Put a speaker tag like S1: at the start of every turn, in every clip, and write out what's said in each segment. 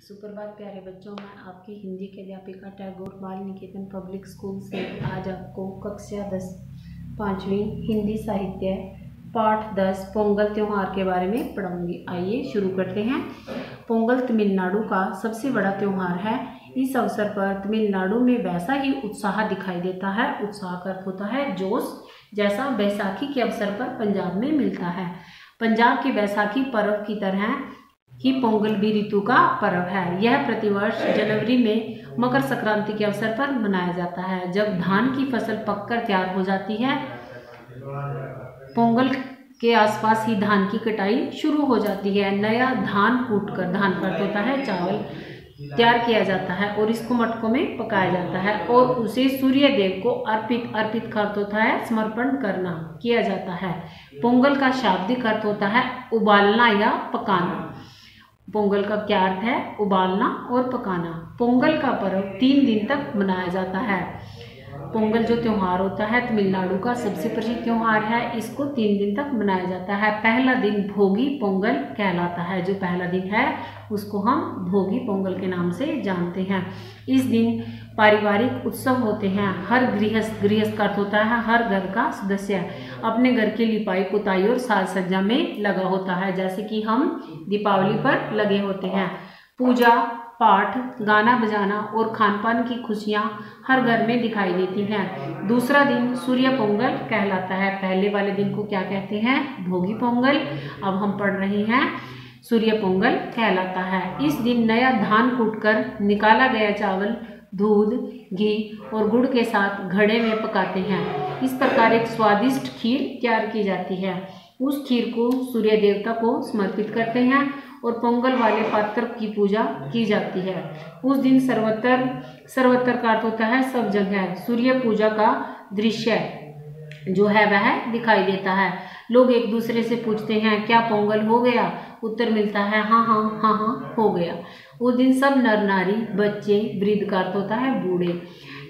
S1: सुप्रभात प्यारे बच्चों, मैं आपकी हिंदी की अध्यापिका टैगोर बाल निकेतन पब्लिक स्कूल से आज आपको कक्षा 10 5वीं हिंदी साहित्य पाठ 10 पोंगल त्यौहार के बारे में पढ़ाऊंगी। आइए शुरू करते हैं। पोंगल तमिलनाडु का सबसे बड़ा त्यौहार है। इस अवसर पर तमिलनाडु में वैसा ही उत्साह दिखाई देता है। उत्साह का अर्थ होता है जोश, जैसा बैसाखी के अवसर पर पंजाब में मिलता है। पंजाब के बैसाखी पर्व की तरह ही पोंगल भी ऋतु का पर्व है। यह प्रतिवर्ष जनवरी में मकर संक्रांति के अवसर पर मनाया जाता है, जब धान की फसल पककर तैयार हो जाती है। पोंगल के आसपास ही धान की कटाई शुरू हो जाती है। नया धान कूटकर, धान का अर्थ होता है चावल, तैयार किया जाता है और इसको मटकों में पकाया जाता है और उसे सूर्य देव को अर्पित का अर्थ होता है समर्पण करना, किया जाता है। पोंगल का शाब्दिक अर्थ होता है उबालना या पकाना। पोंगल का क्या अर्थ है? उबालना और पकाना। पोंगल का पर्व 3 दिन तक मनाया जाता है। पोंगल जो त्यौहार होता है तमिलनाडु का सबसे प्रसिद्ध त्यौहार है। इसको 3 दिन तक मनाया जाता है। पहला दिन भोगी पोंगल कहलाता है। जो पहला दिन है उसको हम भोगी पोंगल के नाम से जानते हैं। इस दिन पारिवारिक उत्सव होते हैं। हर गृहस्थ का अर्थ होता है हर घर का सदस्य अपने घर की लिपाई पुताई और साज सज्जा में लगा होता है, जैसे कि हम दीपावली पर लगे होते हैं। पूजा पाठ, गाना बजाना और खान पान की खुशियाँ हर घर में दिखाई देती हैं। दूसरा दिन सूर्य पोंगल कहलाता है। पहले वाले दिन को क्या कहते हैं? भोगी पोंगल। अब हम पढ़ रहे हैं सूर्य पोंगल कहलाता है। इस दिन नया धान कूटकर निकाला गया चावल दूध, घी और गुड़ के साथ घड़े में पकाते हैं। इस प्रकार एक स्वादिष्ट खीर तैयार की जाती है। उस खीर को सूर्य देवता को समर्पित करते हैं और पोंगल वाले पात्र की पूजा की जाती है। उस दिन सर्वत्र का अर्थ होता है सब जगह सूर्य पूजा का दृश्य जो है वह दिखाई देता है। लोग एक दूसरे से पूछते हैं क्या पोंगल हो गया? उत्तर मिलता है हाँ हाँ हाँ हाँ हो गया। उस दिन सब नर नारी, बच्चे, वृद्ध का अर्थ होता है बूढ़े,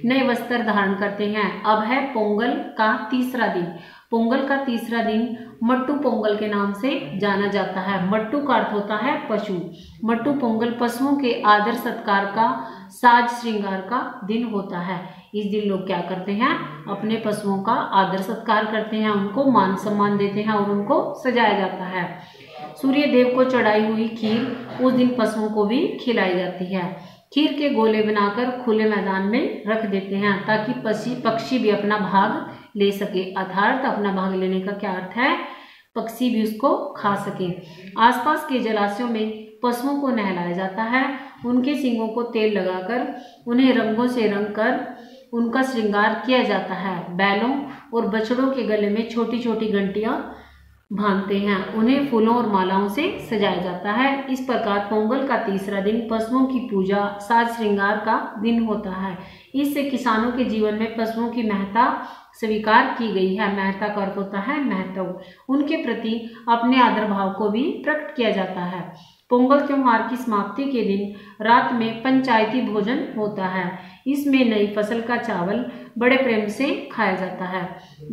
S1: नए वस्त्र धारण करते हैं। अब है पोंगल का तीसरा दिन। पोंगल का तीसरा दिन मट्टू पोंगल के नाम से जाना जाता है। मट्टू का अर्थ होता है पशु। मट्टू पोंगल पशुओं के आदर सत्कार का, साज श्रृंगार का दिन होता है। इस दिन लोग क्या करते हैं? अपने पशुओं का आदर सत्कार करते हैं, उनको मान सम्मान देते हैं और उनको सजाया जाता है। सूर्य देव को चढ़ाई हुई खीर उस दिन पशुओं को भी खिलाई जाती है। खीर के गोले बनाकर खुले मैदान में रख देते हैं ताकि पक्षी भी अपना भाग ले सके। अर्थात अपना भाग लेने का क्या अर्थ है? पक्षी भी उसको खा सके। आसपास के जलाशयों में पशुओं को नहलाया जाता है। उनके सींगों को तेल लगाकर उन्हें रंगों से रंग कर उनका श्रृंगार किया जाता है। बैलों और बछड़ों के गले में छोटी छोटी घंटियां बांधते हैं। उन्हें फूलों और मालाओं से सजाया जाता है। इस प्रकार पोंगल का तीसरा दिन पशुओं की पूजा, साज श्रृंगार का दिन होता है। इससे किसानों के जीवन में पशुओं की महत्ता स्वीकार की गई है। महत्ता का अर्थ होता है महत्व। उनके प्रति अपने आदर भाव को भी प्रकट किया जाता है। पोंगल त्योहार की समाप्ति के दिन रात में पंचायती भोजन होता है। इसमें नई फसल का चावल बड़े प्रेम से खाया जाता है।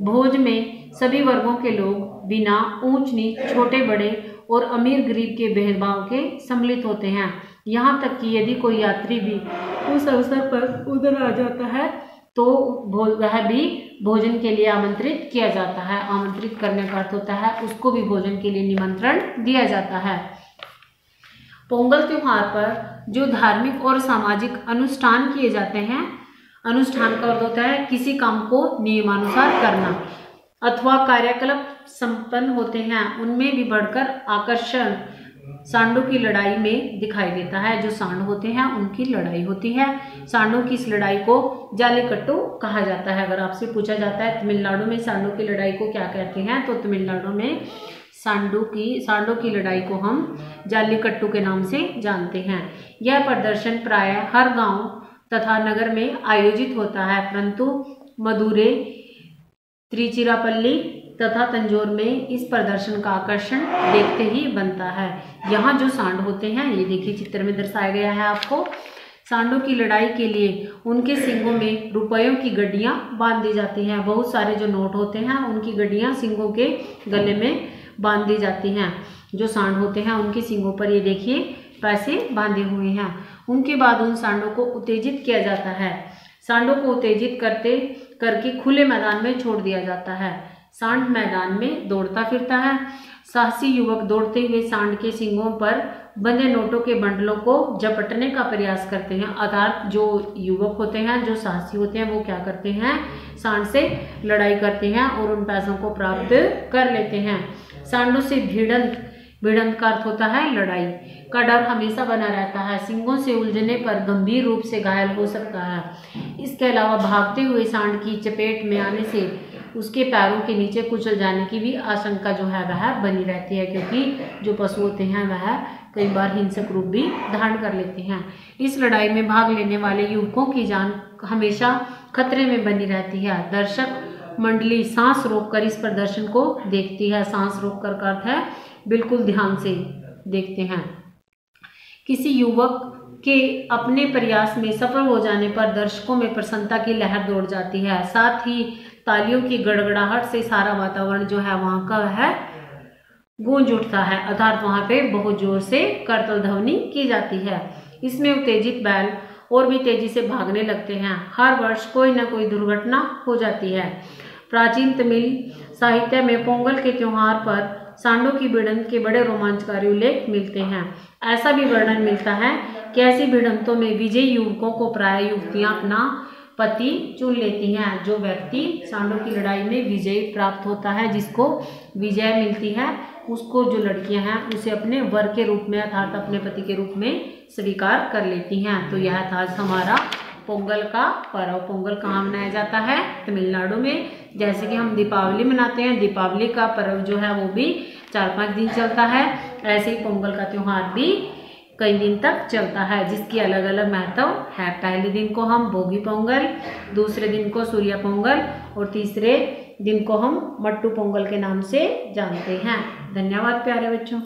S1: भोज में सभी वर्गों के लोग बिना ऊंच नीच, छोटे बड़े और अमीर गरीब के भेदभाव के सम्मिलित होते हैं। यहाँ तक कि यदि कोई यात्री भी उस अवसर पर उधर आ जाता है तो वह भी भोजन के लिए आमंत्रित किया जाता है। आमंत्रित करने का अर्थ होता है उसको भी भोजन के लिए निमंत्रण दिया जाता है। पोंगल त्योहार पर जो धार्मिक और सामाजिक अनुष्ठान किए जाते हैं, अनुष्ठान का अर्थ होता है किसी काम को नियमानुसार करना, अथवा कार्यकलाप संपन्न होते हैं, उनमें भी बढ़कर आकर्षण सांडों की लड़ाई में दिखाई देता है। जो सांड होते हैं उनकी लड़ाई होती है। सांडों की इस लड़ाई को जालीकट्टू कहा जाता है। अगर आपसे पूछा जाता है तमिलनाडु में सांडों की लड़ाई को क्या कहते हैं, तो तमिलनाडु में सांडों की लड़ाई को हम जालीकट्टू के नाम से जानते हैं। यह प्रदर्शन प्रायः हर गांव तथा नगर में आयोजित होता है, परंतु मदुरै, त्रिचिरापल्ली तथा तंजौर में इस प्रदर्शन का आकर्षण देखते ही बनता है। यहाँ जो सांड होते हैं, ये देखिए चित्र में दर्शाया गया है आपको। सांडों की लड़ाई के लिए उनके सींगों में रुपयों की गड्डियाँ बांध दी जाती हैं। बहुत सारे जो नोट होते हैं उनकी गड्डियाँ सींगों के गले में बांध दी जाती हैं। जो सांड होते हैं उनके सींगों पर ये देखिए पैसे बांधे हुए हैं। उनके बाद उन सांडों को उत्तेजित किया जाता है। सांडों को उत्तेजित करके खुले मैदान में छोड़ दिया जाता है। सांड मैदान में दौड़ता फिरता है। साहसी युवक दौड़ते हुए सांड के सींगों पर बंधे नोटों के बंडलों को झपटने का प्रयास करते हैं। अर्थात जो युवक होते हैं, जो साहसी होते हैं, वो क्या करते हैं, सांड से लड़ाई करते हैं और उन पैसों को प्राप्त कर लेते हैं। सांडों से भिड़ंत का अर्थ होता है लड़ाई का डर हमेशा बना रहता है। सींगों से उलझने पर गंभीर रूप से घायल हो सकता है। इसके अलावा भागते हुए सांड की चपेट में आने से उसके पैरों के नीचे कुचल जाने की भी आशंका जो है वह बनी रहती है, क्योंकि जो पशु होते हैं वह कई बार हिंसक रूप भी धारण कर लेते हैं। इस लड़ाई में भाग लेने वाले युवकों की जान हमेशा खतरे में बनी रहती है। दर्शक मंडली सांस रोककर इस प्रदर्शन को देखती है। सांस रोककर का अर्थ है बिल्कुल ध्यान से देखते हैं। किसी युवक के अपने प्रयास में सफल हो जाने पर दर्शकों में प्रसन्नता की लहर दौड़ जाती है। साथ ही तालियों की गड़गड़ाहट से सारा वातावरण जो है वहाँ का है गूंज उठता है। अर्थात वहाँ पे बहुत जोर से करतल ध्वनि की जाती है। इसमें उत्तेजित बैल और भी तेजी से भागने लगते हैं। हर वर्ष कोई न कोई दुर्घटना हो जाती है। प्राचीन तमिल साहित्य में पोंगल के त्योहार पर सांडों की भिड़ंत के बड़े रोमांचकारी उल्लेख मिलते हैं। ऐसा भी वर्णन मिलता है कि ऐसी भिड़ंतों में विजयी युवकों को प्राय युवतियां अपना पति चुन लेती हैं। जो व्यक्ति सांडों की लड़ाई में विजय प्राप्त होता है, जिसको विजय मिलती है, उसको जो लड़कियां हैं उसे अपने वर के रूप में अर्थात अपने पति के रूप में स्वीकार कर लेती हैं। तो यह था हमारा पोंगल का पर्व। पोंगल कहाँ मनाया जाता है? तमिलनाडु में। जैसे कि हम दीपावली मनाते हैं, दीपावली का पर्व जो है वो भी 4-5 दिन चलता है। ऐसे ही पोंगल का त्योहार भी कई दिन तक चलता है, जिसकी अलग अलग महत्व है। पहले दिन को हम भोगी पोंगल, दूसरे दिन को सूर्य पोंगल और तीसरे दिन को हम मट्टू पोंगल के नाम से जानते हैं। धन्यवाद प्यारे बच्चों।